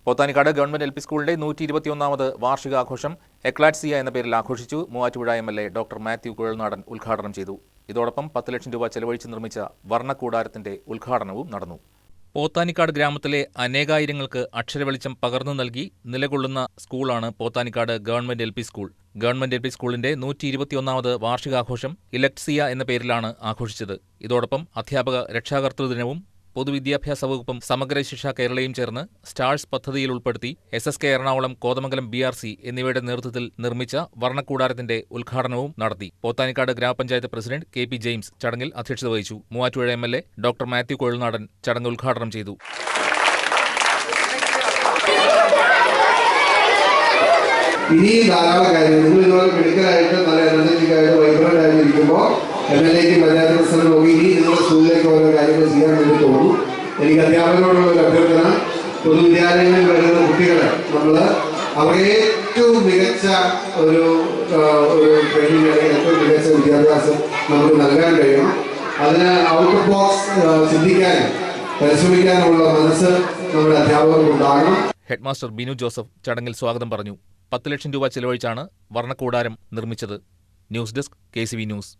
Pothanikkad government L P സ്കൂളിന്റെ 121ാമത് വാർഷികാഘോഷം എക്ലാറ്റ്സിയ എന്ന പേരിൽ ആഘോഷിച്ചു. മൂവാറ്റുപുഴ എം.എൽ.എ. ഡോക്ടർ മാത്യു കുഴൽനാടൻ ഉദ്ഘാടനം ചെയ്തു. ഇതോടൊപ്പം 10 ലക്ഷം രൂപ ചെലവഴിച്ച് നിർമ്മിച്ച വർണ്ണക്കൂടാരത്തിന്റെ ഉദ്ഘാടനവും നടന്നു. പോത്താനിക്കാട് ഗ്രാമത്തിലെ അനേകായിരങ്ങൾക്ക് അക്ഷരവെളിച്ചം പകർന്നു നൽകി നിലകൊള്ളുന്ന സ്കൂളാണ് Pothanikkad government L P school. Government L P സ്കൂളിന്റെ 121ാമത് വാർഷികാഘോഷം ഇലക്ട്സിയ എന്ന പേരിലാണ് ആഘോഷിച്ചത്. ഇതോടൊപ്പം അധ്യാപക രക്ഷാകർതൃദിനവും പൊതുവിദ്യാഭ്യാസ വകുപ്പും സമഗ്ര ശിക്ഷ കേരളയും ചേർന്ന് സ്റ്റാഴ്സ് പദ്ധതിയിൽ ഉൾപ്പെടുത്തി SSK എറണാകുളം, കോതമംഗലം BRC എന്നിവയുടെ നേതൃത്വത്തിൽ നിർമ്മിച്ച വർണ്ണക്കൂടാരത്തിന്റെ ഉദ്ഘാടനവും നടത്തി. പോത്താനിക്കാട് ഗ്രാമപഞ്ചായത്ത് പ്രസിഡന്റ് KP ജെയിംസ് ചടങ്ങിൽ അധ്യക്ഷത വഹിച്ചു. മൂവാറ്റുപുഴ MLA ഡോക്ടർ മാത്യു കുഴൽനാടൻ ചടങ്ങ് ഉദ്ഘാടനം ചെയ്തു. ഇനിയും ധാരാളം കാര്യങ്ങൾ നിങ്ങൾ ഇതുപോലെ മെഡിക്കലായിട്ട് നല്ല എനർജറ്റിക്കായിട്ട് വൈബ്രന്റ് ആയിട്ടിരിക്കുമ്പോൾ MLA-ക്ക് പഞ്ചായത്ത് പ്രസിഡന്റ് നോക്കി ഇനി നിങ്ങളുടെ സ്കൂളിലേക്ക് ഓരോ കാര്യങ്ങൾ ചെയ്യാൻ വേണ്ടി തോന്നും. എനിക്ക് അധ്യാപകരോടുള്ള ഒരു അഭ്യർത്ഥന, പൊതുവിദ്യാലയങ്ങളിൽ വരുന്ന കുട്ടികളെ നമ്മൾ അവർക്ക് ഏറ്റവും മികച്ച ഒരു ട്രെയിനിങ് അല്ലെങ്കിൽ ഏറ്റവും മികച്ച വിദ്യാഭ്യാസം നമുക്ക് നൽകാൻ കഴിയണം. അതിന് ഔട്ട് ഓഫ് ബോക്സ് ചിന്തിക്കാനും പരിശ്രമിക്കാനുമുള്ള മനസ്സ് നമ്മുടെ അധ്യാപകർക്കുണ്ടാകണം. ഹെഡ്മാസ്റ്റർ ബിനു ജോസഫ് ചടങ്ങിൽ സ്വാഗതം പറഞ്ഞു. 10 ലക്ഷം രൂപ ചെലവഴിച്ചാണ് വർണ്ണക്കൂടാരം നിർമ്മിച്ചത്. News desk KCV news.